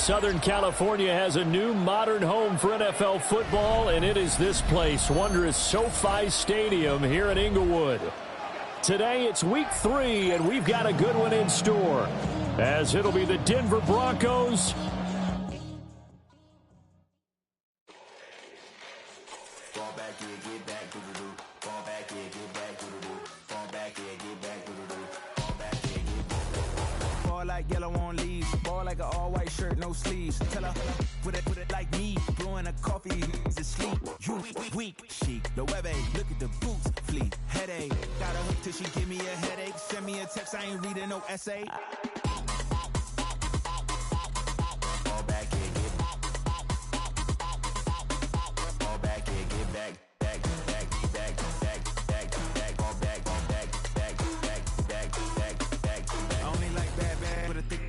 Southern California has a new modern home for NFL football, and it is this place, wondrous SoFi Stadium here in Inglewood. Today it's week 3, and we've got a good one in store, as it'll be the Denver Broncos like yellow on leaves, ball like an all-white shirt, no sleeves. Tell her, put it like me, blowing a coffee, he's asleep. You weak, chic, the web look at the boots, fleet, headache. Got a hook till she give me a headache. Send me a text, I ain't reading no essay. Fall back here, get back.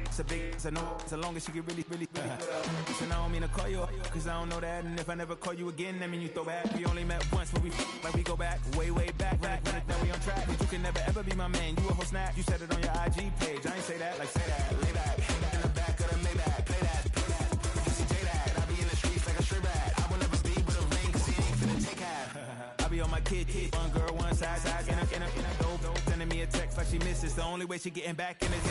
It's a big, it's a no, so long as she get really good. Listen, I don't mean to call you up, cause I don't know that. And if I never call you again, that mean you throw back. We only met once, but we go back, way back. Now we on track, but you can never ever be my man. You a whole snap, you said it on your IG page. I ain't say that, like say that, lay back. In the back of the Maybach, play that. You see J that, I be in the streets like a straight rat. I will never speak with a ring, cause he ain't finna take half. I be on my kid, one girl, one side, in a dope. Sending me a text like she misses. The only way she getting back in it.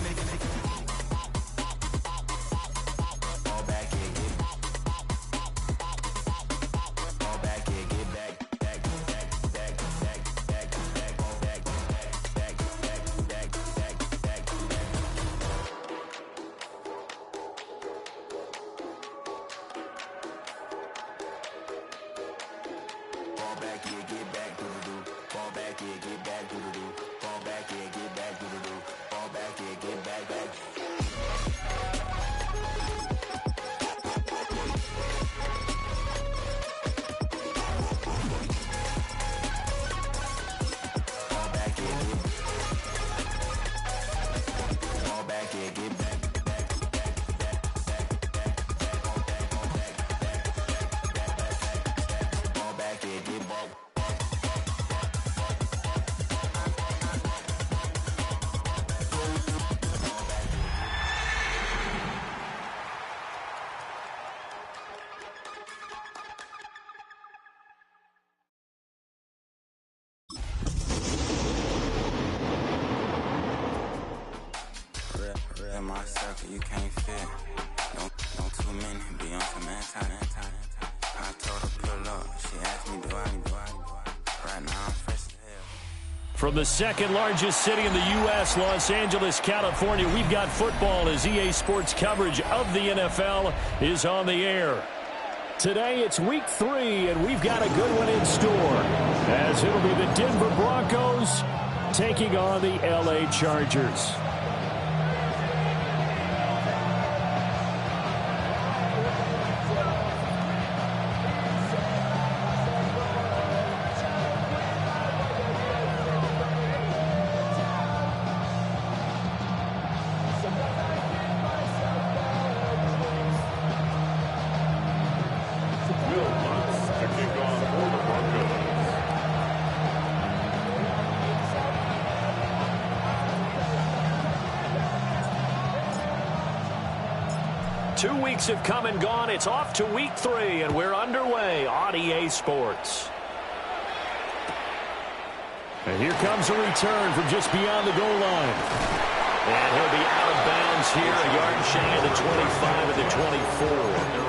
My circle, you can't fit. No too many, be on some anti. I told her pull up, she asked me do I. Right now I'm fresh as hell. from the second largest city in the U.S., Los Angeles, California. We've got football as EA Sports coverage of the NFL is on the air. Today it's week 3, and we've got a good one in store, as it'll be the Denver Broncos taking on the L.A. Chargers. Two weeks have come and gone. It's off to week 3, and we're underway on EA Sports. And here comes a return from just beyond the goal line. And he'll be out of bounds here, a yard shy of the 25 of the 24.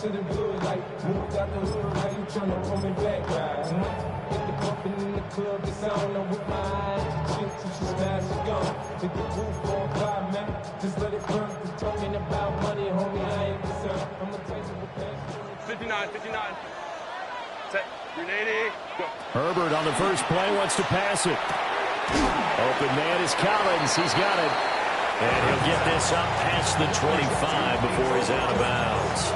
To the good, like moved out the hood, how you tryna pull me back, right? Hit the bumpin' in the club, the sound on with my eyes. Chick, till she smash, she gone. Hit the roof for a 5, man. Just let it burn. Just talking about money, homie, I ain't concerned. I'ma take it with that. 59. Set. 380. Go. Herbert on the first play wants to pass it. Open man is Collins. He's got it. And he'll get this up past the 25 before he's out of bounds.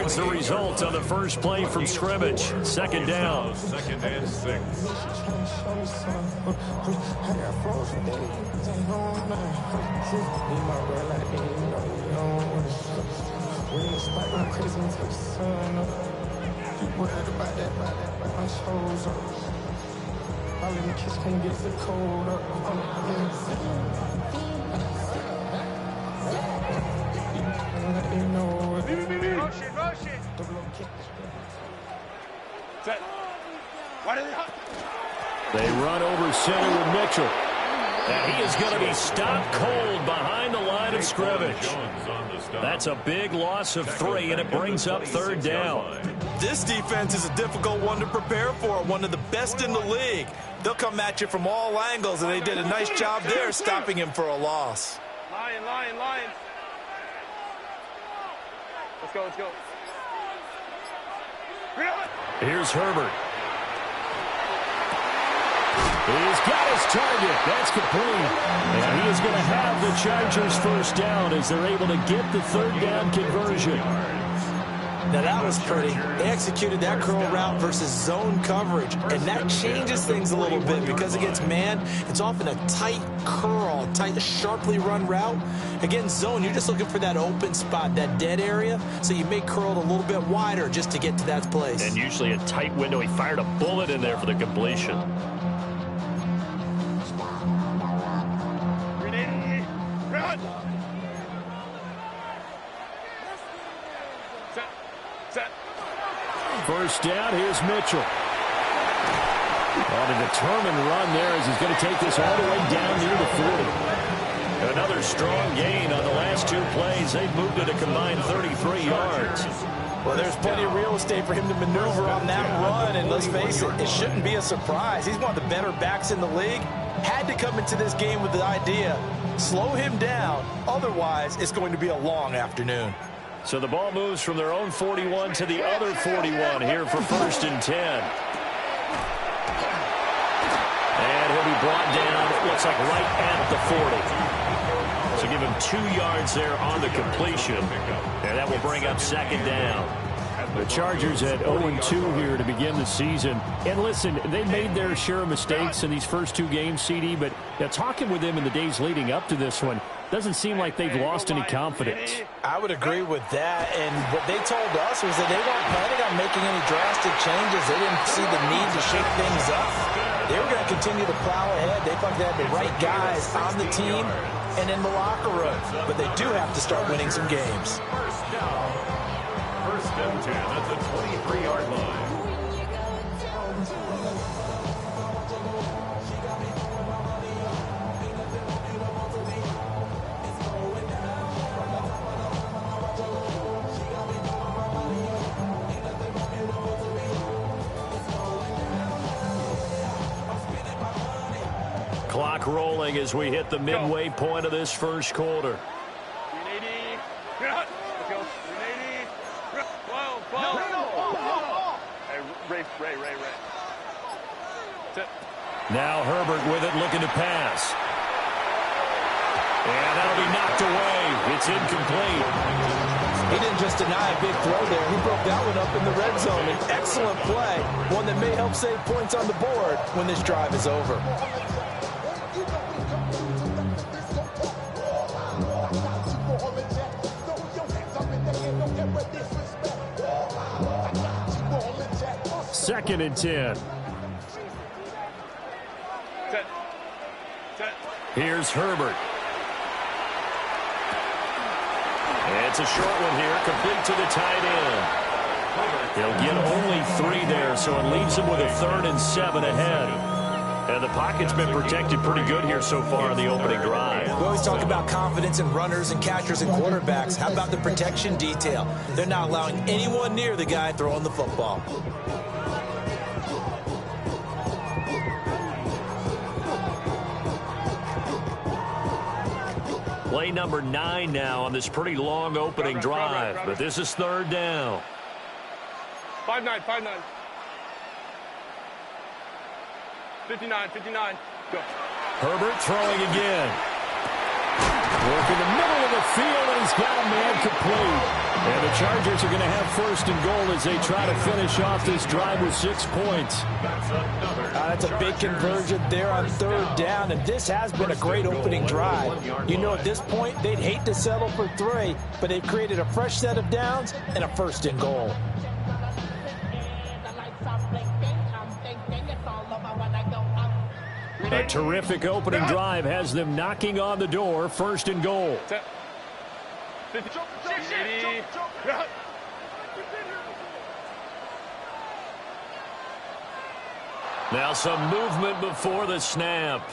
records the result on the first play from scrimmage. Second down. Second and 6. Motion. Set. Why did They run over center with Mitchell. And he is going to be stopped cold behind the line of scrimmage. That's a big loss of 3, and it brings up third down. This defense is a difficult one to prepare for, one of the best in the league. They'll come at you from all angles, and they did a nice job there stopping him for a loss. Lion. Let's go. Here's Herbert. He's got his target. That's complete. And he is going to have the Chargers first down as they're able to get the third down conversion. Now that was pretty. They executed that curl route versus zone coverage, and that changes things a little bit because against man, it's often a tight curl, tight, sharply run route. Against zone, you're just looking for that open spot, that dead area, so you may curl it a little bit wider just to get to that place. And usually a tight window. He fired a bullet in there for the completion. First down, here's Mitchell. On a determined run there as he's going to take this all the way down near the 40. Another strong gain on the last 2 plays. They've moved it a combined 33 yards. Well, there's plenty of real estate for him to maneuver on that run, and let's face it, it shouldn't be a surprise. He's one of the better backs in the league. Had to come into this game with the idea, slow him down, otherwise it's going to be a long afternoon. So the ball moves from their own 41 to the other 41 here for first and 10. And he'll be brought down, it looks like right at the 40. So give him 2 yards there on the completion. And that will bring up second down. The Chargers at 0-2 here to begin the season. And listen, they made their share of mistakes in these first 2 games, CD, but talking with them in the days leading up to this one, doesn't seem like they've lost any confidence. I would agree with that, and what they told us was that they weren't planning on making any drastic changes. They didn't see the need to shake things up. They were going to continue to plow ahead. They thought they had the right guys on the team and in the locker room, but they do have to start winning some games. First and 10 at the 23-yard line. Clock rolling as we hit the midway point of this first quarter. 380. Let's go. 380. 12. Hey, Ray. Now Herbert with it, looking to pass. And that'll be knocked away. It's incomplete. He didn't just deny a big throw there. He broke that one up in the red zone. An excellent play, one that may help save points on the board when this drive is over. Second and 10. Set. Here's Herbert. It's a short one here, complete to the tight end. He'll get only 3 there, so it leaves him with a 3rd and 7 ahead. And the pocket's been protected pretty good here so far in the opening drive. We always talk about confidence in runners and catchers and quarterbacks. How about the protection detail? They're not allowing anyone near the guy throwing the football. Play number 9 now on this pretty long opening drive, but this is third down. 5-9. 59. Go. Herbert throwing again. Look in the middle of the field, and he's got a man complete. And the Chargers are going to have first and goal as they try to finish off this drive with 6 points. That's a big conversion there on third down, and this has been a great opening drive. You know, at this point, they'd hate to settle for 3, but they've created a fresh set of downs and a first and goal. A terrific opening drive has them knocking on the door. First and goal. Now some movement before the snap.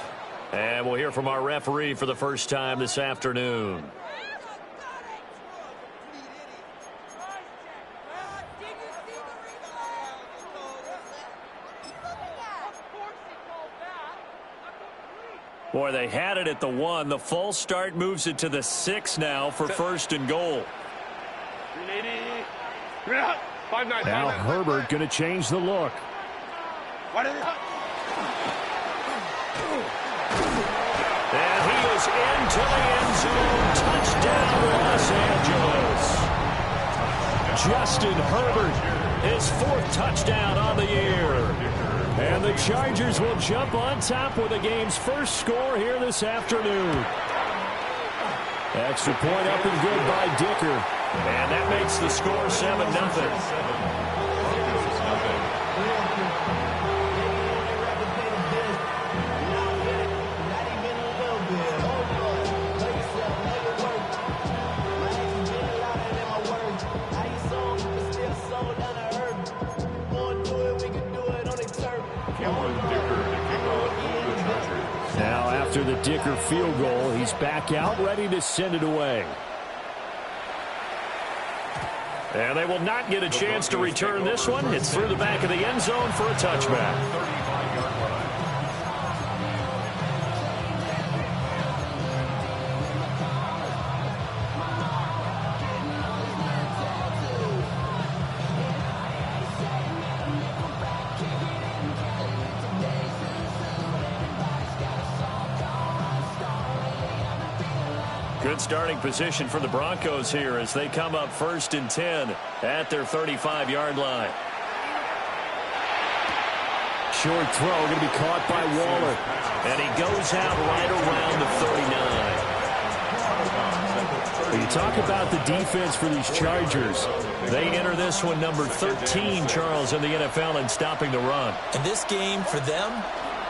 And we'll hear from our referee for the first time this afternoon. Boy, they had it at the 1. The false start moves it to the 6 now for first and goal. Now Herbert going to change the look. And he is into the end zone. Touchdown, Los Angeles. Justin Herbert, his 4th touchdown on the year. And the Chargers will jump on top with the game's first score here this afternoon. Extra point up and good by Dicker. And that makes the score 7-0. Now after the Dicker field goal, he's back out, ready to send it away. And they will not get a chance to return this one. It's through the back of the end zone for a touchback. Good starting position for the Broncos here as they come up 1st and 10 at their 35-yard line. Short throw going to be caught by Waller. And he goes out right around the 39. When you talk about the defense for these Chargers, they enter this one number 13, Charles, in the NFL in stopping the run. And this game for them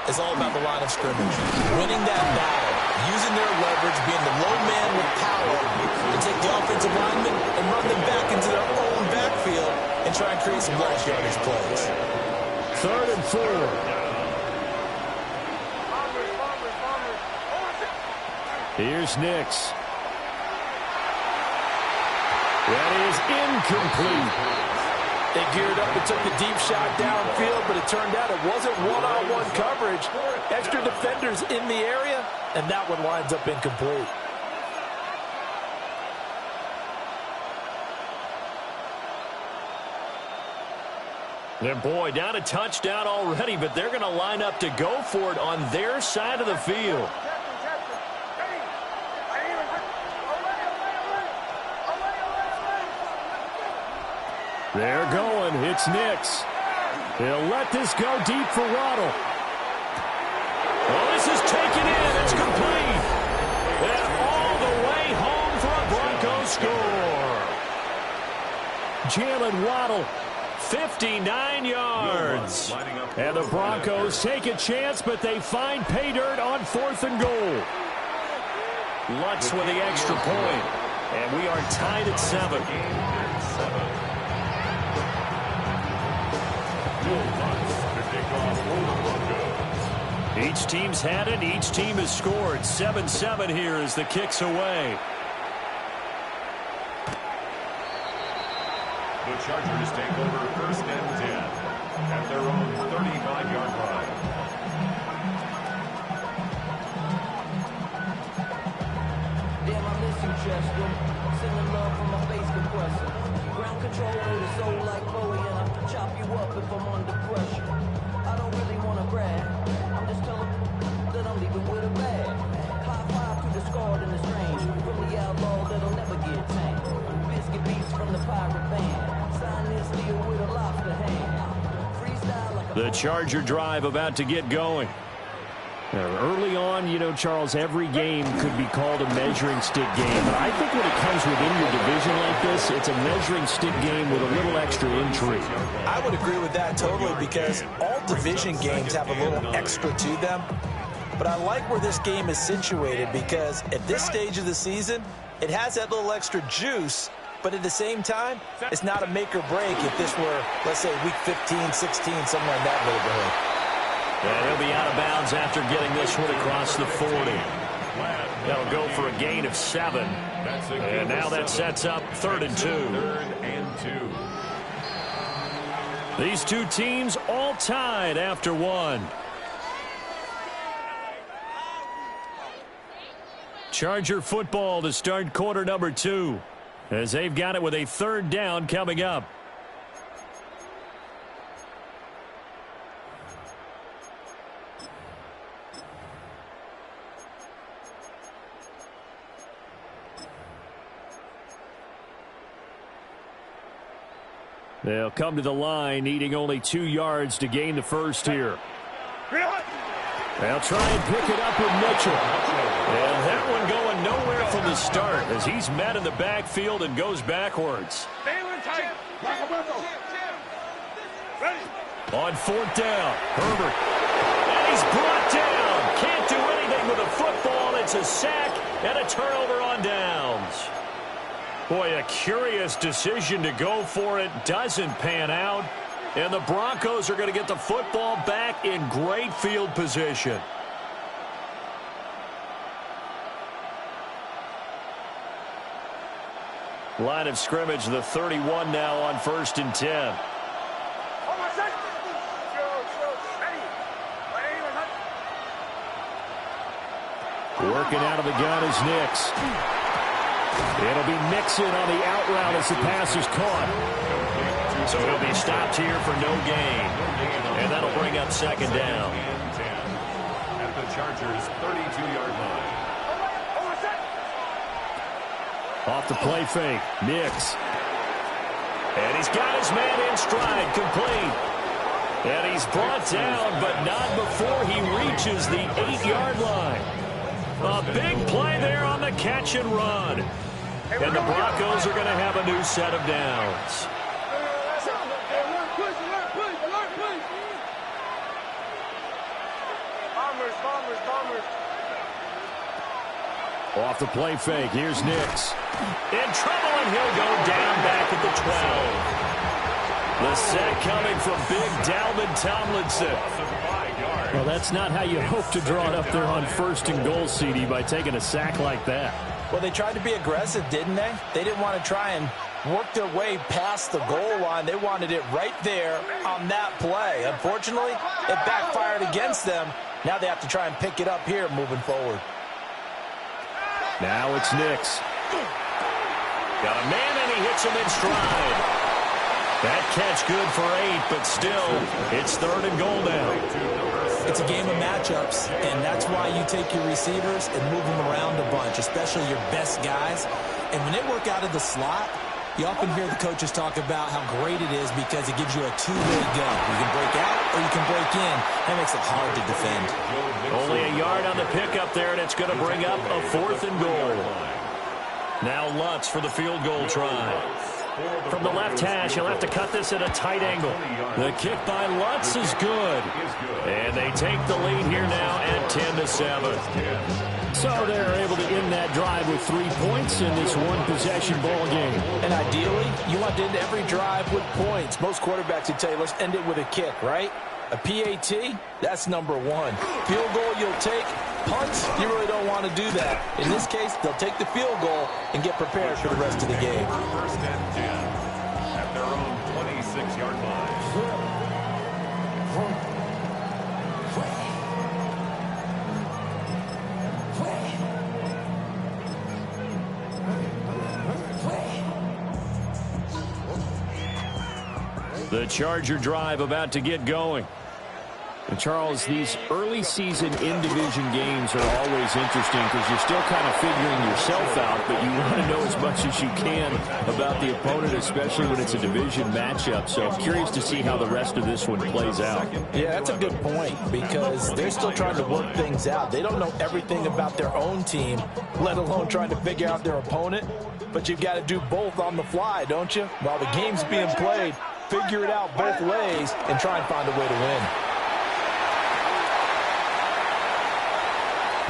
is all about the line of scrimmage. Winning that battle, using their leverage, being the low man with power to take the offensive linemen and run them back into their own backfield and try and create some long yardage plays. 3rd and 4. Here's Nix. That is incomplete. They geared up and took the deep shot downfield, but it turned out it wasn't one-on-one coverage. Extra defenders in the area, and that one winds up incomplete. And boy, down a touchdown already, but they're going to line up to go for it on their side of the field. They're going. It's Nix. He'll let this go deep for Waddle. Well, this is taken in. It's complete. And all the way home for a Broncos score. Jalen Waddle, 59 yards. And the Broncos take a chance, but they find pay dirt on 4th and goal. Lutz with the extra point. And we are tied at 7. Each team's had it. Each team has scored. 7-7 here as the kick's away. The Chargers take over 1st and 10 at their own 35-yard line. Damn, I miss you, Chester. Sending love from my face compressor. Ground control with a soul like Chloe, and I chop you up if I'm under pressure. I don't really want to brag. I'm just telling that I'm leaving with a bag. High five to the scarred and the strange. The Charger drive about to get going. Early on, you know, Charles, every game could be called a measuring stick game. But I think when it comes within your division like this, it's a measuring stick game with a little extra intrigue. I would agree with that totally because all division games have a little extra to them. But I like where this game is situated because at this stage of the season, it has that little extra juice. But at the same time, it's not a make or break if this were, let's say, week 15, 16, somewhere in that neighborhood. And he'll be out of bounds after getting this one across the 40. That'll go for a gain of 7. And now that sets up 3rd and 2. 3rd and 2. These two teams all tied after 1. Charger football to start quarter number 2. As they've got it with a 3rd down coming up. They'll come to the line, needing only 2 yards to gain the first here. They'll try and pick it up with Mitchell. And that one going nowhere from the start as he's met in the backfield and goes backwards. On 4th down, Herbert. And he's brought down. Can't do anything with the football. It's a sack and a turnover on downs. Boy, a curious decision to go for it. Doesn't pan out. And the Broncos are going to get the football back in great field position. Line of scrimmage, the 31 now on 1st and 10. Working out of the gun is Nix. It'll be Mixon on the out route as the pass is caught. So he'll be stopped here for no gain. And that'll bring up 2nd down. At the Chargers' 32-yard line. Off the play fake, Nix. And he's got his man in stride, complete. And he's brought down, but not before he reaches the 8-yard line. A big play there on the catch and run. And the Broncos are going to have a new set of downs. Off the play fake, here's Nix. In trouble, and he'll go down back at the 12. The sack coming from big Dalvin Tomlinson. Well, that's not how you hope to draw it up there on 1st and goal, CD, by taking a sack like that. Well, they tried to be aggressive, didn't they? They didn't want to try and work their way past the goal line. They wanted it right there on that play. Unfortunately, it backfired against them. Now they have to try and pick it up here moving forward. Now it's Nix. Got a man, and he hits him in stride. That catch good for 8, but still, it's 3rd and goal now. It's a game of matchups, and that's why you take your receivers and move them around a bunch, especially your best guys. And when they work out of the slot, you often hear the coaches talk about how great it is because it gives you a two-way go. You can break out or you can break in. That makes it hard to defend. Only a yard on the pickup there, and it's going to bring up a 4th and goal. Now Lutz for the field goal try. From the left hash, he'll have to cut this at a tight angle. The kick by Lutz is good. And they take the lead here now at 10-7. So they're able to end that drive with 3 points in this one-possession ball game. And ideally, you want to end every drive with points. Most quarterbacks would tell you, let's end it with a kick, right? A PAT, that's number 1. Field goal you'll take. Punts, you really don't want to do that. In this case, they'll take the field goal and get prepared for the rest of the game. 1st and 10 at their own 26-yard line. The Charger drive about to get going. And Charles, these early season in-division games are always interesting because you're still kind of figuring yourself out, but you want to know as much as you can about the opponent, especially when it's a division matchup. So I'm curious to see how the rest of this one plays out. Yeah, that's a good point because they're still trying to work things out. They don't know everything about their own team, let alone trying to figure out their opponent. But you've got to do both on the fly, don't you? While the game's being played, figure it out both ways and try and find a way to win.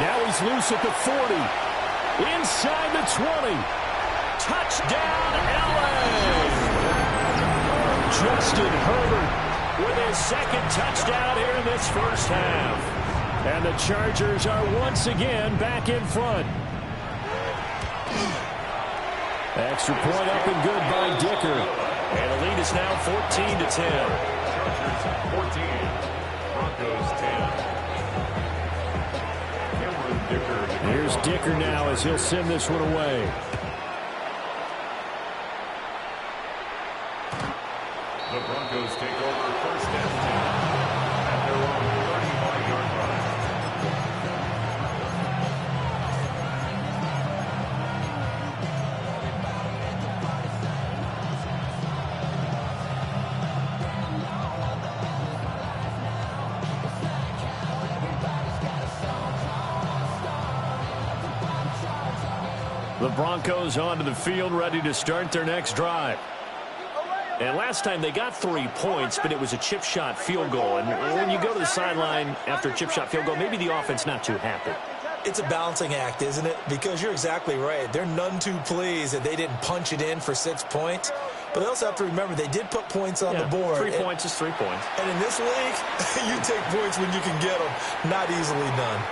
Now he's loose at the 40. Inside the 20. Touchdown, LA! Justin Herbert with his second touchdown here in this first half. And the Chargers are once again back in front. Extra point up and good by Dicker. And the lead is now 14-10. 14, Broncos 10. Here's Dicker now as he'll send this one away. The Broncos take over first and 10 at their own 35-yard line. The Broncos onto the field, ready to start their next drive. And last time they got 3 points, but it was a chip shot field goal. And when you go to the sideline after a chip shot field goal, maybe the offense not too happy. It's a balancing act, isn't it? Because you're exactly right. They're none too pleased that they didn't punch it in for 6 points. But they also have to remember they did put points on the board. 3 points is 3 points. And in this league, you take points when you can get them. Not easily done.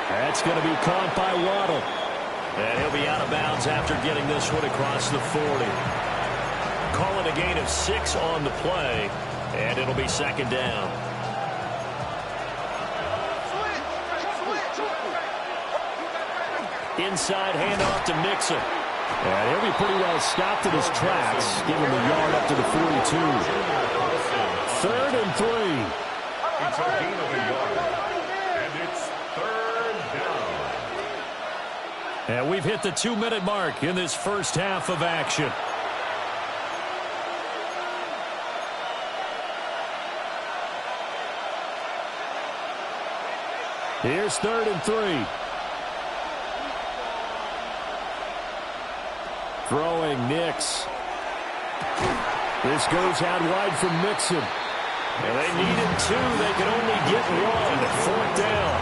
That's going to be caught by Waddle. And he'll be out of bounds after getting this one across the 40. Calling a gain of 6 on the play, and it'll be second down. Inside handoff to Mixon. And he'll be pretty well stopped in his tracks, giving him a yard up to the 42. 3rd and 3. It's a gain of a yard, and it's 3rd down. And we've hit the 2-minute mark in this first half of action. Here's 3rd and 3. Throwing Nix. This goes out wide from Mixon. And they needed 2. They could only get 1. 4th down.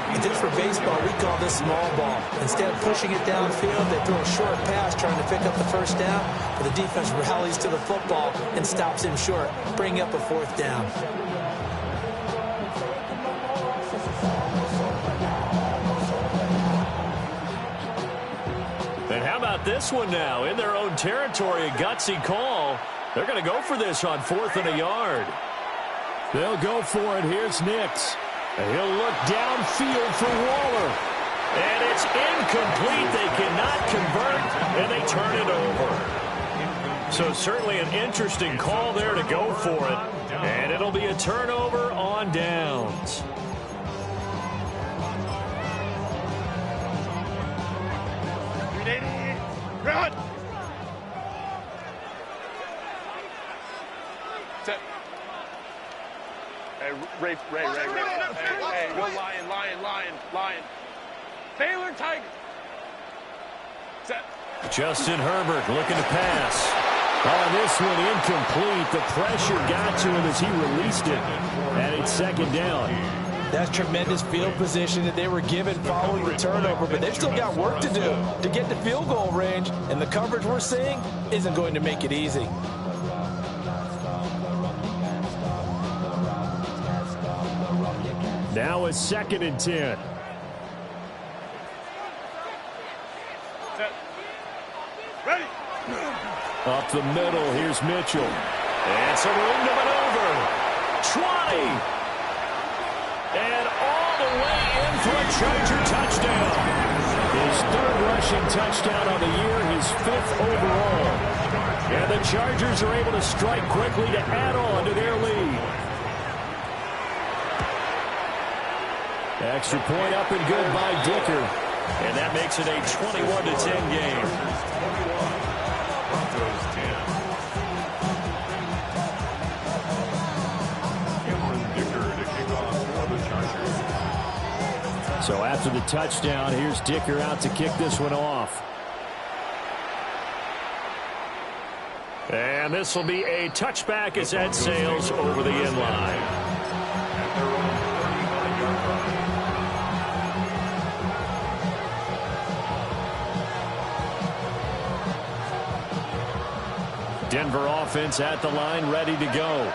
And just for baseball, we call this small ball. Instead of pushing it downfield, they throw a short pass trying to pick up the first down. But the defense rallies to the football and stops him short, bringing up a 4th down. And how about this one now? In their own territory, a gutsy call. They're going to go for this on 4th and a yard. They'll go for it. Here's Nix. And he'll look downfield for Waller. And it's incomplete. They cannot convert, and they turn it over. So certainly an interesting call there to go for it. And it'll be a turnover on downs. Run! Set. Hey, Ray. Hey, go Lion. Baylor Tiger. Set. Justin Herbert looking to pass. On this one, incomplete. The pressure got to him as he released it. And it's second down. That's tremendous field position that they were given following the turnover, but they've still got work to do to get to field goal range, and the coverage we're seeing isn't going to make it easy. Now a 2nd and 10. Set. Ready. Up the middle, here's Mitchell. And some room to maneuver. 20. And all the way in for a Charger touchdown. His 3rd rushing touchdown on the year, his 5th overall. And the Chargers are able to strike quickly to add on to their lead. Extra point up and good by Dicker. And that makes it a 21-10 game. Broncos 10. Cameron Dicker to kick off for the Chargers. So after the touchdown, here's Dicker out to kick this one off. And this will be a touchback as that sails over the end line. At their own 35-yard line. Denver offense at the line, ready to go.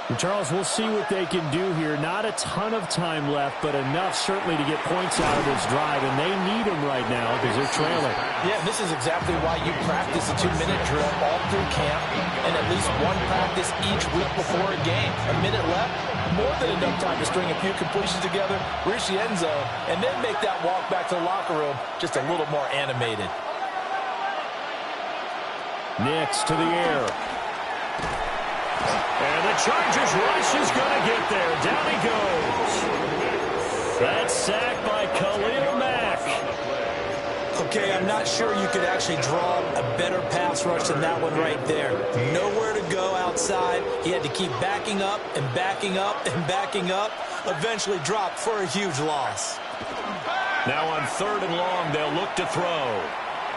And Charles, we'll see what they can do here. Not a ton of time left, but enough certainly to get points out of this drive, and they need them right now because they're trailing. Yeah, this is exactly why you practice a 2-minute drill all through camp and at least one practice each week before a game. A minute left, more than enough time to string a few completions together, reach the end zone, and then make that walk back to the locker room just a little more animated. Next to the air. And the Chargers rush is going to get there. Down he goes. That's sacked by Khalil Mack. Okay, I'm not sure you could actually draw a better pass rush than that one right there. Nowhere to go outside. He had to keep backing up and backing up and backing up. Eventually dropped for a huge loss. Now on 3rd and long, they'll look to throw.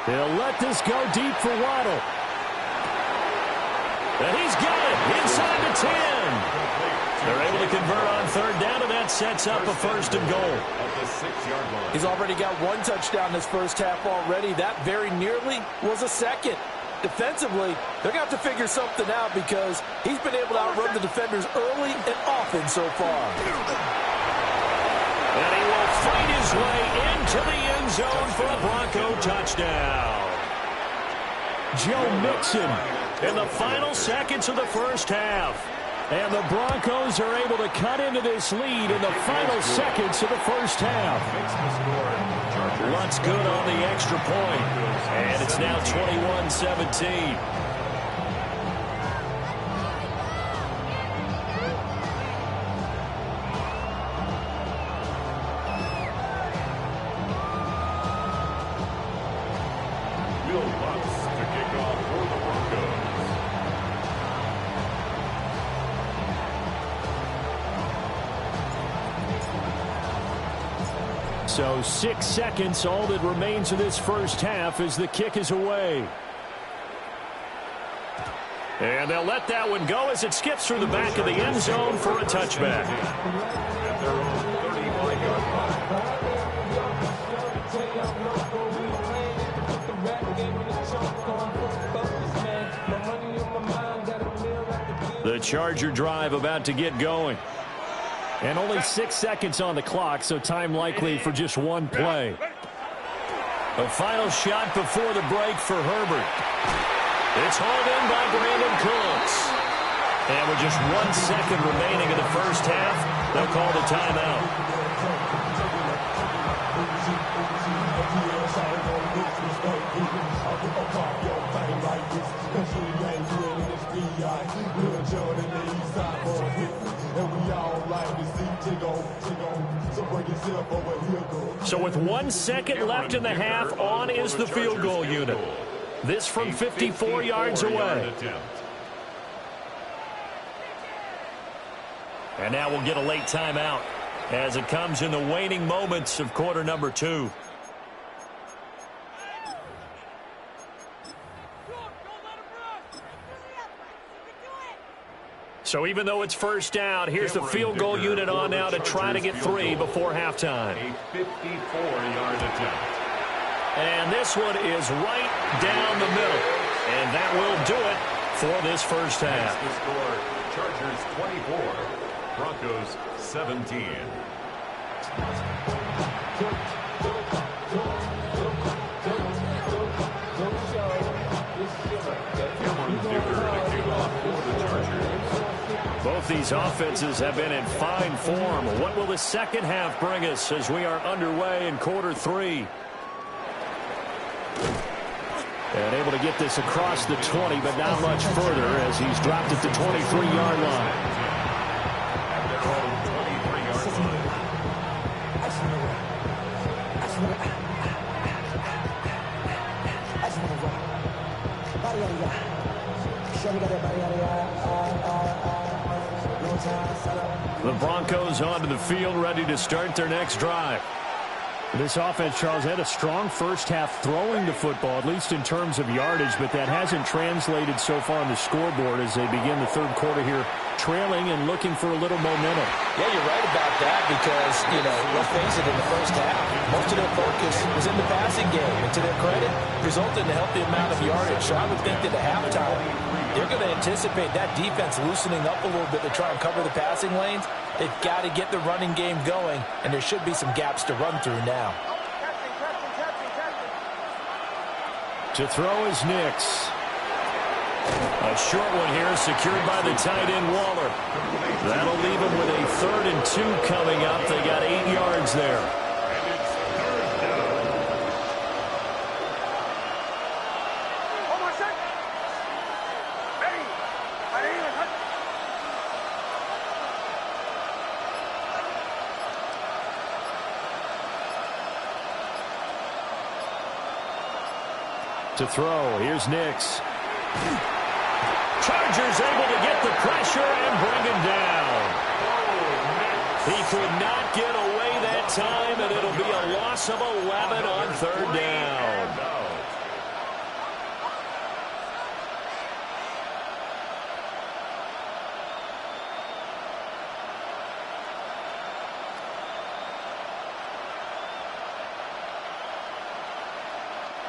They'll let this go deep for Waddle. And he's got it inside the 10. They're able to convert on 3rd down, and that sets up a 1st and goal. At the 6-yard line. He's already got one touchdown this first half already. That very nearly was a second. Defensively, they're going to have to figure something out because he's been able to outrun the defenders early and often so far. And he will fight his way into the end zone for a Bronco touchdown. Joe Mixon in the final seconds of the first half. And the Broncos are able to cut into this lead in the final seconds of the first half. What's good on the extra point. And it's now 21-17. So 6 seconds, all that remains of this first half as the kick is away. And they'll let that one go as it skips through the back of the end zone for a touchback. At their own 35-yard line. The Charger drive about to get going. And only 6 seconds on the clock, so time likely for just one play. A final shot before the break for Herbert. It's hauled in by Brandon Cooks. And with just 1 second remaining in the first half, they'll call the timeout. So with 1 second left in the half, on is the field goal unit. This from 54 yards away. And now we'll get a late timeout as it comes in the waning moments of quarter number 2. So even though it's first down, here's the field goal unit on now to try to get 3 before halftime. A 54-yard attempt. And this one is right down the middle. And that will do it for this first half. The score, Chargers 24, Broncos 17. Both these offenses have been in fine form. What will the second half bring us as we are underway in quarter 3? And able to get this across the 20, but not much further as he's dropped at the 23-yard line. The Broncos onto the field, ready to start their next drive. This offense, Charles, had a strong first half throwing the football, at least in terms of yardage, but that hasn't translated so far on the scoreboard as they begin the third quarter here, trailing and looking for a little momentum. Yeah, you're right about that because, let's face it, in the first half, most of their focus was in the passing game. And to their credit, resulted in a healthy amount of yardage. So I would think that at halftime, they're going to anticipate that defense loosening up a little bit to try and cover the passing lanes. They've got to get the running game going, and there should be some gaps to run through now. To throw is Nix. A short one here, secured by the tight end Waller. That'll leave him with a 3rd and 2 coming up. They got 8 yards there. To throw, here's Nix. Chargers able to get the pressure and bring him down. He could not get away that time, and it'll be a loss of 11 on 3rd down.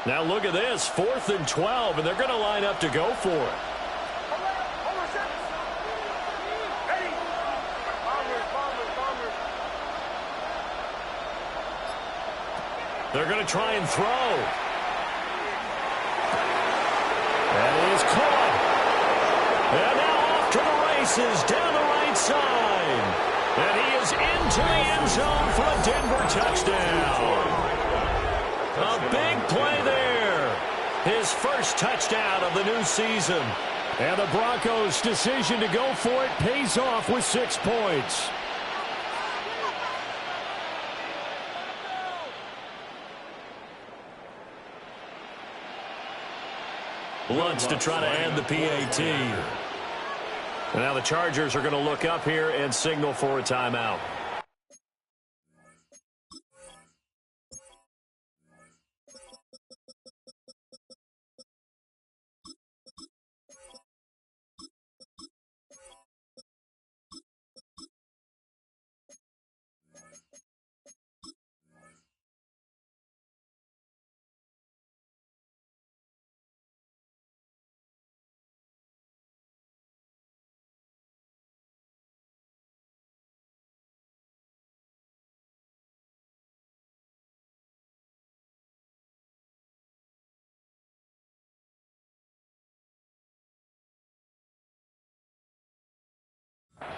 Now look at this, 4th and 12, and they're going to line up to go for it. They're going to try and throw. That is caught. And now off to the races down the right side. And he is into the end zone for a Denver touchdown. A big play there. His first touchdown of the new season. And the Broncos' decision to go for it pays off with 6 points. Lutz to try to add the PAT. And now the Chargers are going to look up here and signal for a timeout.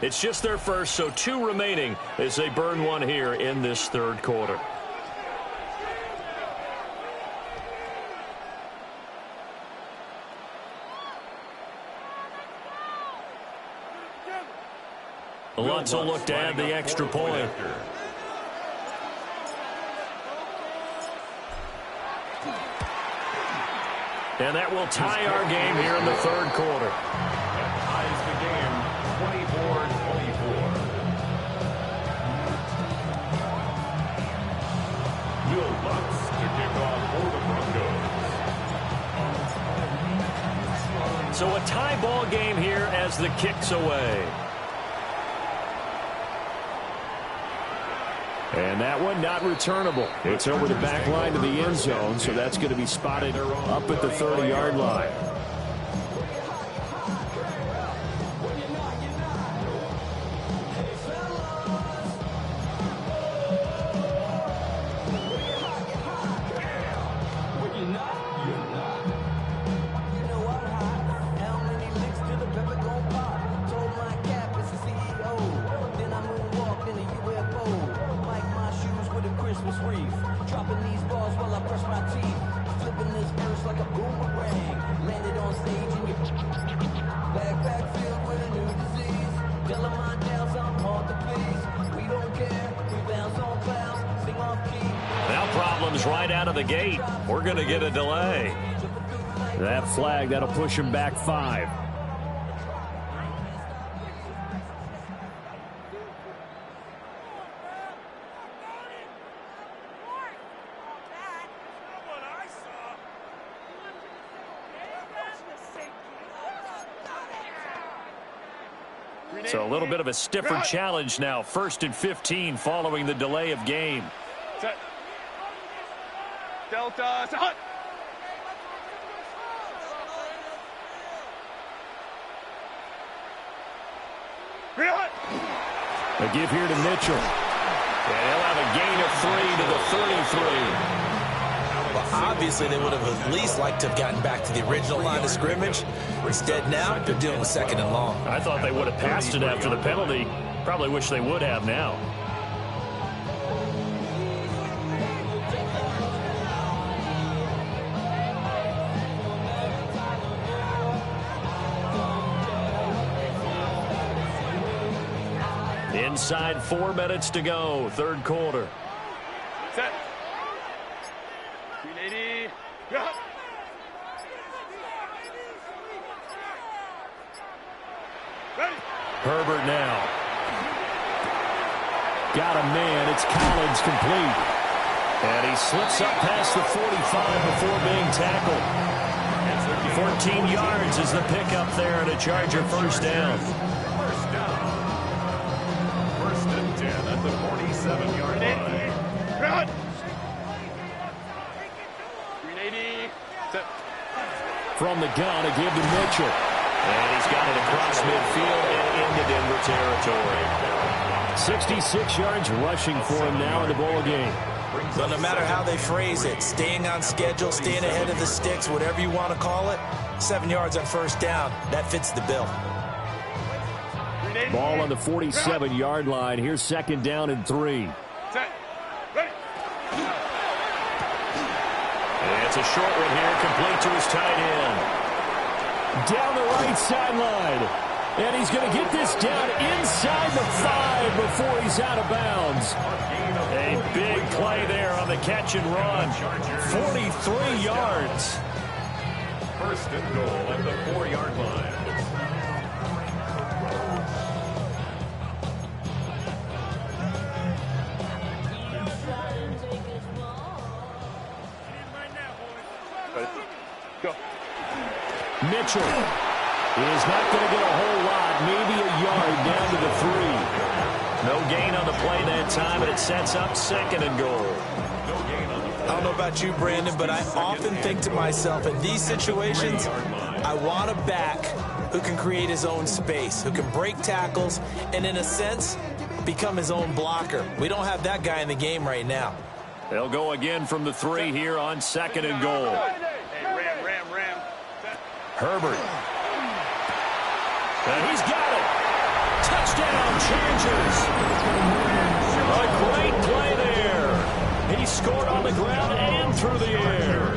It's just their first, so 2 remaining as they burn one here in this 3rd quarter. Lutz will look to add the extra point. And that will tie our game here in the 3rd quarter. That ties the game 24-24. Will Lutz to kick off for the Broncos. So a tie ball game here as the kick's away. And that one not returnable. It's over the back line to the end zone, so that's going to be spotted up at the 30-yard line. Right out of the gate. We're going to get a delay. That flag, that'll push him back 5. So a little bit of a stiffer challenge now. 1st and 15 following the delay of game. Set. Delta. Set. A give here to Mitchell. And he'll have a gain of 3 to the 33. Well, obviously, they would have at least liked to have gotten back to the original line of scrimmage. Instead, now, they're dealing with 2nd and long. I thought they would have passed it after the penalty. Probably wish they would have now. Inside 4 minutes to go, 3rd quarter. Set. 380. Go. Ready. Herbert now. Got a man. It's Collins complete. And he slips up past the 45 before being tackled. 14 yards is the pickup there and a Charger first down. At the 47-yard line. 380. Set. From the gun, a give to Mitchell. And he's got it across midfield and into Denver territory. 66 yards rushing for him now in the ball game. So no matter how they phrase it, staying on schedule, staying ahead of the sticks, whatever you want to call it, 7 yards on first down, that fits the bill. Ball on the 47-yard line. Here's 2nd down and 3. Set. Ready. And it's a short one here, complete to his tight end. Down the right sideline. And he's going to get this down inside the 5 before he's out of bounds. A big play there on the catch and run. 43 yards. 1st and goal at the 4-yard line. Go. Mitchell is not going to get a whole lot, maybe a yard down to the 3. No gain on the play that time, and it sets up 2nd and goal. I don't know about you, Brandon, but I often think to myself, in these situations, I want a back who can create his own space, who can break tackles, and in a sense, become his own blocker. We don't have that guy in the game right now. They'll go again from the 3 here on 2nd and goal. Ram. Herbert. And he's got it. Touchdown, Chargers. A great play there. He scored on the ground and through the air.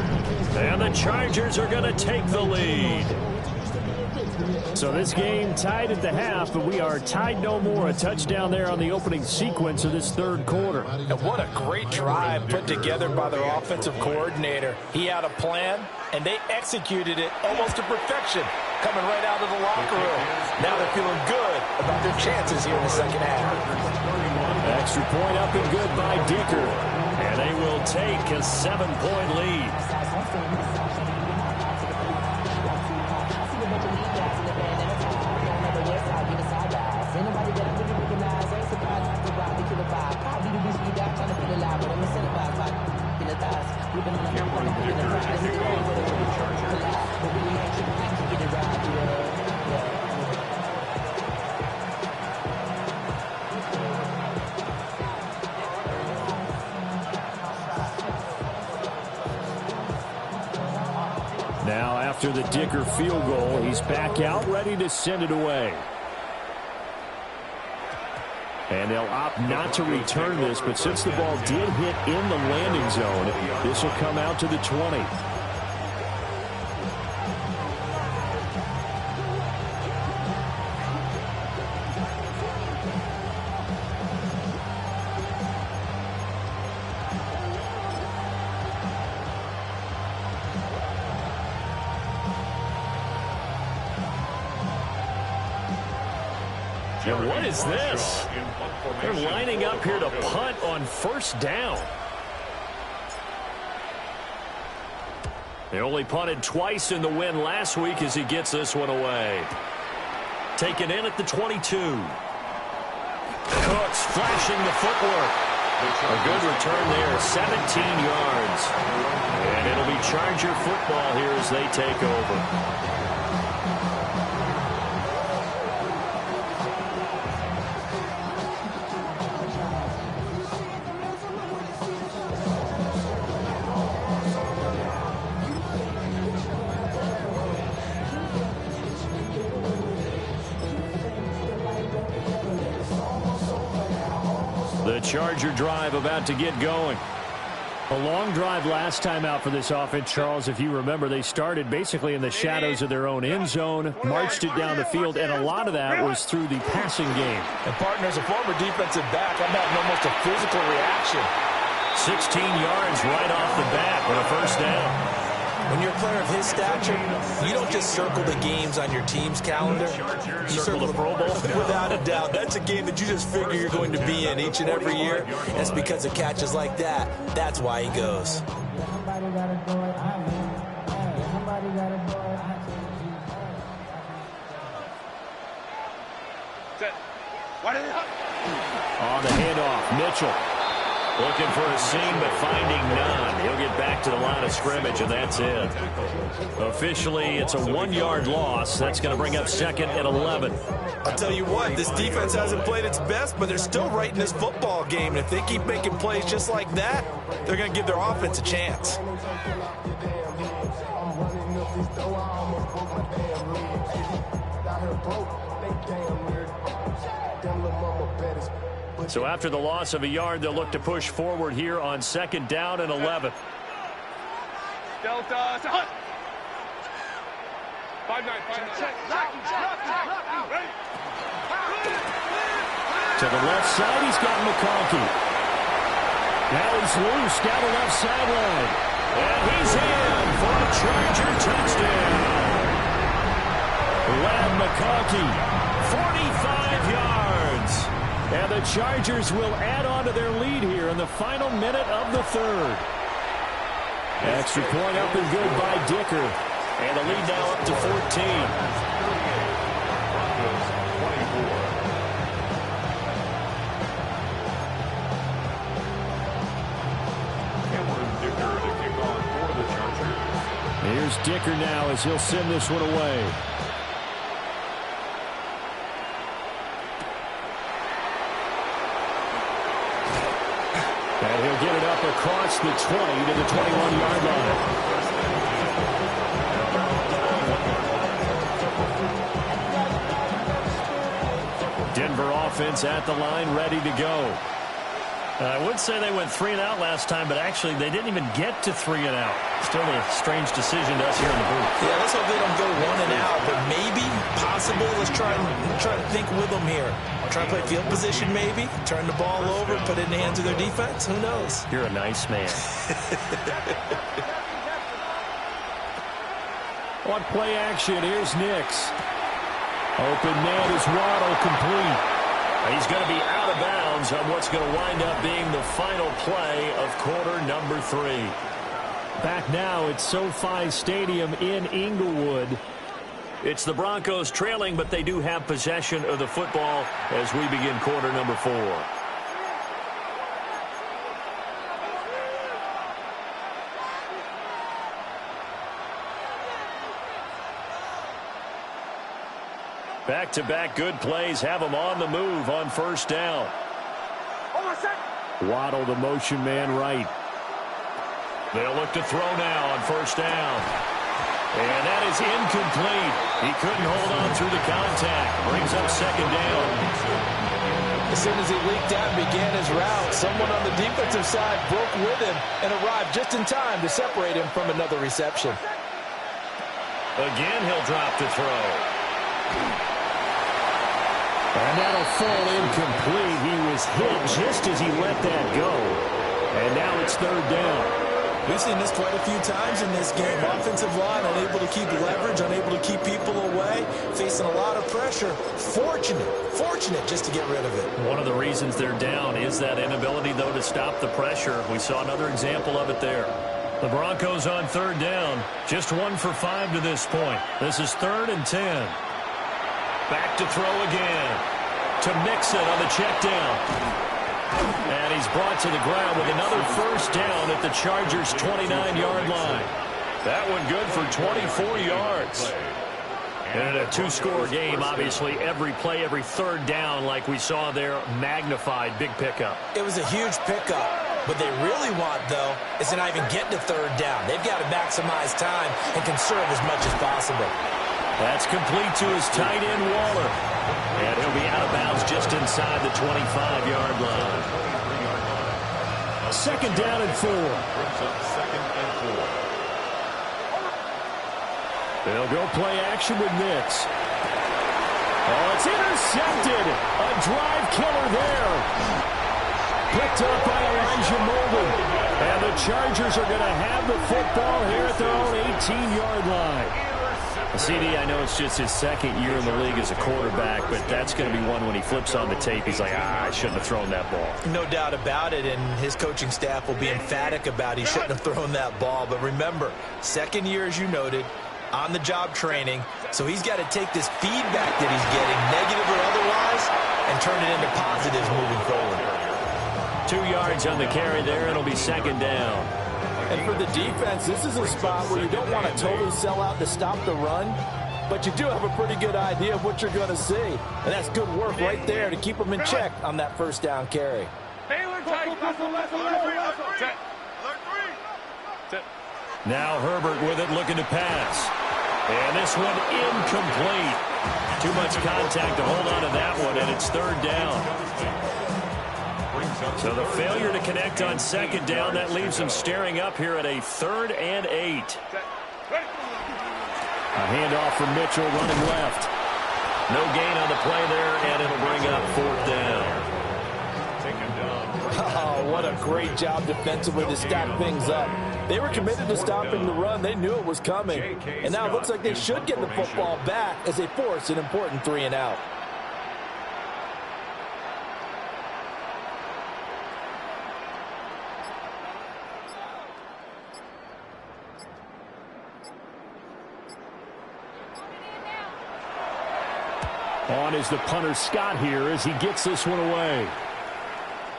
And the Chargers are going to take the lead. So this game tied at the half, but we are tied no more. A touchdown there on the opening sequence of this 3rd quarter. And what a great drive put together by their offensive coordinator. He had a plan, and they executed it almost to perfection, coming right out of the locker room. Now they're feeling good about their chances here in the 2nd half. Extra point up and good by Dicker. And they will take a 7-point lead. Now, after the Dicker field goal, he's back out, ready to send it away. And they'll opt not to return this, but since the ball did hit in the landing zone, this will come out to the 20. And what is this? They're lining up here to punt on 1st down. They only punted twice in the win last week as he gets this one away. taken in at the 22. Cooks flashing the footwork. A good return there, 17 yards. And it'll be Charger football here as they take over. The Charger drive about to get going. A long drive last time out for this offense, Charles. If you remember, they started basically in the shadows of their own end zone, marched it down the field, and a lot of that was through the passing game. And, partner, as a former defensive back, I'm having almost a physical reaction. 16 yards right off the bat with a first down. When you're a player of his stature, you don't just circle the games on your team's calendar. You circle the Pro Bowl. Without a doubt. That's a game that you just figure you're going to be in each and every year. And it's because of catches like that. That's why he goes. On the handoff, Mitchell. Looking for a seam, but finding none. He'll get back to the line of scrimmage, and that's it. Officially, it's a 1-yard loss. That's going to bring up second and 11. I'll tell you what, this defense hasn't played its best, but they're still right in this football game. And if they keep making plays just like that, they're going to give their offense a chance. So after the loss of a yard, they'll look to push forward here on second down and 11. Delta. 5-9. To the left side, he's got McConkey. Now he's loose down the left sideline. And he's in for a Charger touchdown. Lad McConkey, 45 yards. And the Chargers will add on to their lead here in the final minute of the third. Extra point up and good by Dicker. And the lead now up to 14. Here's Dicker now as he'll send this one away. And he'll get it up across the 20 to the 21-yard line. Denver offense at the line, ready to go. I would say they went 3 and out last time, but actually they didn't even get to 3 and out. Still a strange decision to us here in the booth. Yeah, let's hope they don't go 1 and out, but maybe, possibly, let's try to think with them here. Try to play field position maybe, turn the ball over, put it in the hands of their defense. Who knows? You're a nice man. On play action, here's Nix. Open man is Waddle, complete. He's going to be out of bounds on what's going to wind up being the final play of quarter number 3. Back now at SoFi Stadium in Inglewood. It's the Broncos trailing, but they do have possession of the football as we begin quarter number 4. Back-to-back good plays have them on the move on first down. Waddle, the motion man, right. They'll look to throw now on first down. And that is incomplete. He couldn't hold on through the contact. Brings up second down. As soon as he leaked out and began his route, someone on the defensive side broke with him and arrived just in time to separate him from another reception. Again, he'll drop to throw. And that'll fall incomplete. He was hit just as he let that go. And now it's third down. We've seen this quite a few times in this game. Offensive line unable to keep leverage, unable to keep people away, facing a lot of pressure. Fortunate just to get rid of it. One of the reasons they're down is that inability, though, to stop the pressure. We saw another example of it there. The Broncos on third down, just 1 for 5 to this point. This is 3rd and 10. Back to throw again. To Mixon on the check down. And he's brought to the ground with another first down at the Chargers' 29-yard line. That one good for 24 yards. And in a two-score game, obviously, every play, every third down, like we saw there, magnified. Big pickup. It was a huge pickup. What they really want, though, is to not even get to third down. They've got to maximize time and conserve as much as possible. That's complete to his tight end, Waller. And he'll be out of bounds just inside the 25-yard line. Second down and 4. They'll go play action with Nix. Oh, it's intercepted. A drive killer there. Picked up by Elijah Molden. And the Chargers are going to have the football here at their own 18-yard line. CD, I know it's just his second year in the league as a quarterback, but that's going to be one when he flips on the tape. He's like, I shouldn't have thrown that ball. No doubt about it, and his coaching staff will be emphatic about he shouldn't have thrown that ball. But remember, second year, as you noted, on-the-job training, so he's got to take this feedback that he's getting, negative or otherwise, and turn it into positives moving forward. 2 yards on the carry there. It'll be second down. And for the defense, this is a spot where you don't want to totally sell out to stop the run, but you do have a pretty good idea of what you're going to see. And that's good work right there to keep them in check on that first down carry. Now Herbert with it, looking to pass. And this one incomplete. Too much contact to hold on to that one, and it's third down. So the failure to connect on second down, that leaves him staring up here at a 3rd and 8. A handoff from Mitchell running left. No gain on the play there, and it'll bring up 4th down. Oh, what a great job defensively to stack things up. They were committed to stopping the run. They knew it was coming. And now it looks like they should get the football back as they force an important 3 and out. On is the punter Scott here as he gets this one away.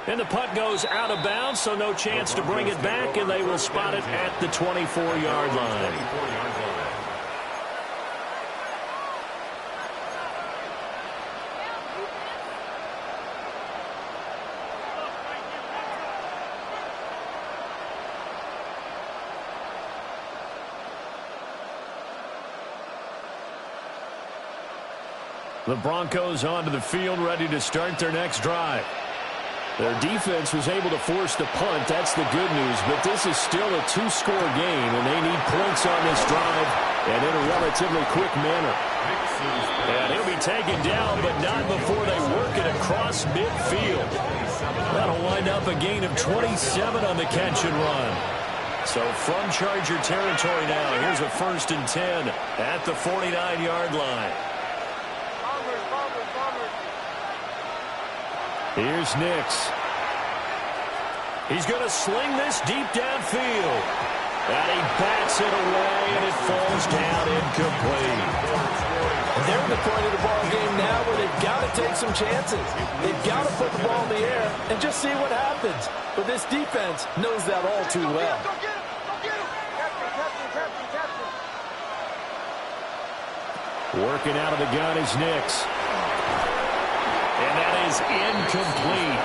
And the punt goes out of bounds, so no chance to bring it back, and they will spot it at the 24-yard line. The Broncos onto the field, ready to start their next drive. Their defense was able to force the punt. That's the good news, but this is still a two-score game, and they need points on this drive and in a relatively quick manner. And he'll be taken down, but not before they work it across midfield. That'll wind up a gain of 27 on the catch and run. So from Charger territory now, here's a 1st and 10 at the 49-yard line. Here's Nix. He's going to sling this deep downfield. And he bats it away, and it falls down incomplete. And they're at the point of the ball game now where they've got to take some chances. They've got to put the ball in the air and just see what happens. But this defense knows that all too well. Working out of the gun is Nix. And that is incomplete.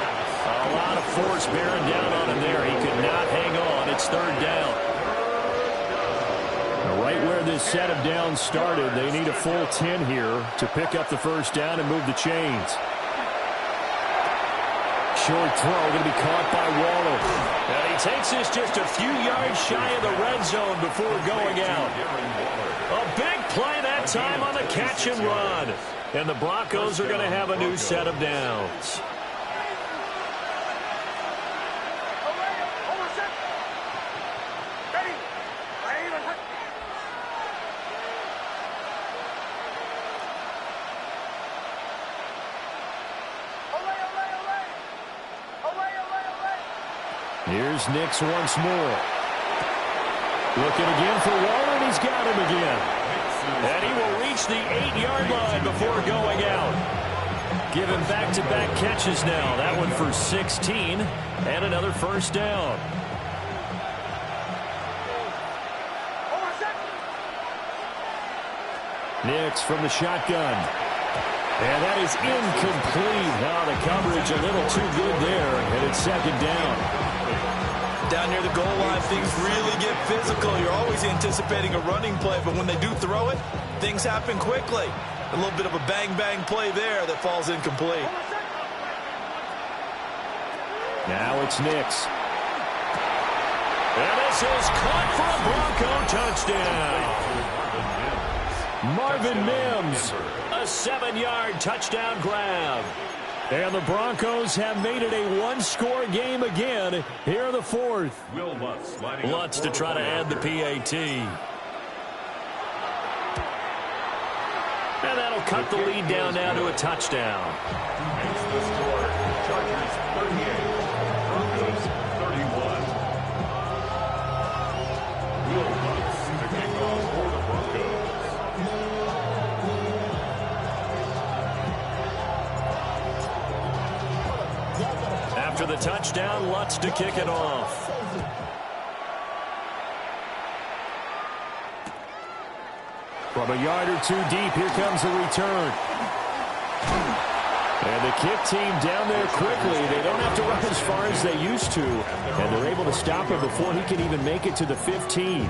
A lot of force bearing down on him there. He could not hang on. It's 3rd down. Right where this set of downs started, they need a full 10 here to pick up the first down and move the chains. Short throw going to be caught by Waller. And he takes this just a few yards shy of the red zone before going out. A big play that time on the catch and run. And the Broncos are going to have a new set of downs. Here's Nix once more. Looking again for Waller, and he's got him again. And he will reach the 8-yard line before going out. Given back-to-back catches now. That one for 16 and another first down. Nix from the shotgun. And that is incomplete. Now the coverage a little too good there, and it's second down. Down near the goal line, things really get physical. You're always anticipating a running play, but when they do throw it, things happen quickly. A little bit of a bang-bang play there that falls incomplete. Now it's Nix. And this is caught for a Bronco touchdown. Marvin Mims, a 7-yard touchdown grab. And the Broncos have made it a one-score game again here in the fourth. Lutz to try to add the PAT. And that'll cut the lead down now to a touchdown. Makes the score. Chargers 38, Broncos 31. Will Lutz to kick off for the Broncos. After the touchdown, Lutz to kick it off. From a yard or two deep, here comes the return. And the kick team down there quickly. They don't have to run as far as they used to. And they're able to stop him before he can even make it to the 15.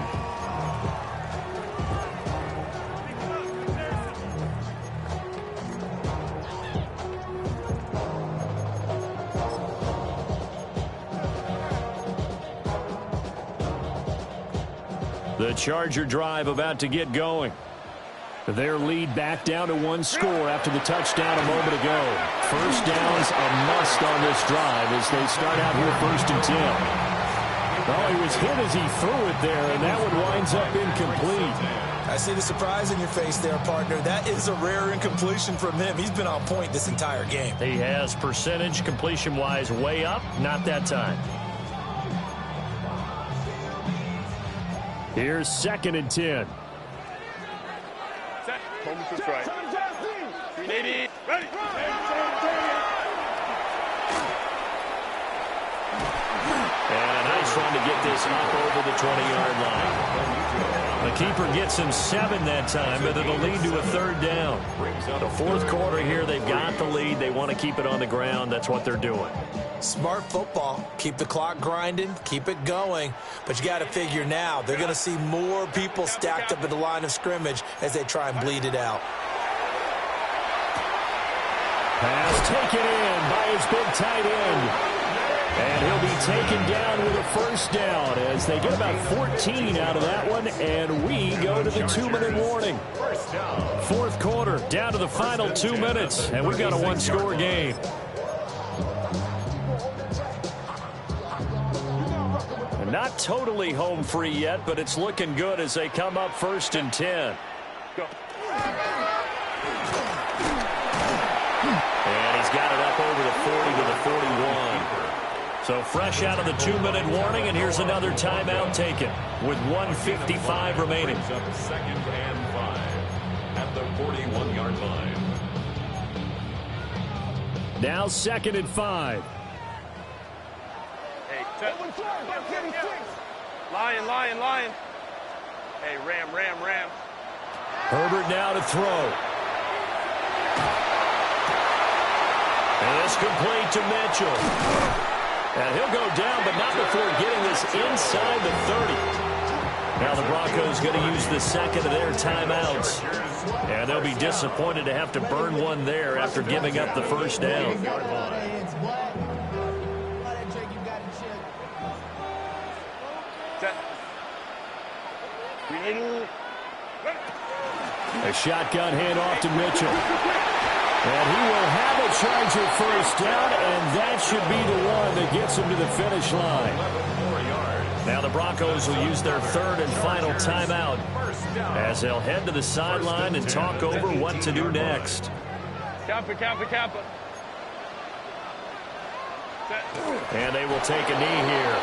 The Charger drive about to get going. Their lead back down to one score after the touchdown a moment ago. First down's a must on this drive as they start out here 1st and 10. Well, he was hit as he threw it there, and that one winds up incomplete. I see the surprise in your face there, partner. That is a rare incompletion from him. He's been on point this entire game. He has percentage completion-wise way up, not that time. Here's 2nd and 10. Set. Home to strike. 380. Ready. And a nice run to get this up over the 20-yard line. The keeper gets him 7 that time, but it'll lead to a 3rd down. The 4th quarter here, they've got the lead. They want to keep it on the ground. That's what they're doing. Smart football. Keep the clock grinding, keep it going. But you got to figure now, they're going to see more people stacked up at the line of scrimmage as they try and bleed it out. Pass taken in by his big tight end. And he'll be taken down with a first down as they get about 14 out of that one, and we go to the 2-minute warning. 4th quarter, down to the final 2 minutes, and we've got a one-score game. Not totally home free yet, but it's looking good as they come up 1st and 10. Go. And he's got it up over the 40 to the 41. So fresh out of the 2-minute warning, and here's another timeout taken with 1:55 remaining. Up 2nd and 5 at the 41-yard line. Now 2nd and 5. Hey, set. Lion. Hey, ram. Herbert now to throw. And it's complete to Mitchell. And he'll go down, but not before getting this inside the 30. Now the Broncos going to use the 2nd of their timeouts. And they'll be disappointed to have to burn one there after giving up the first down. Set. 380. A shotgun handoff to Mitchell. And he will have a Charger first down, and that should be the one that gets him to the finish line. Now the Broncos will use their 3rd and final timeout as they'll head to the sideline and talk over what to do next. Kappa. And they will take a knee here.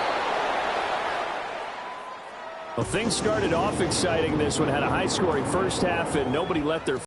Well, things started off exciting. This one had a high-scoring first half, and nobody let their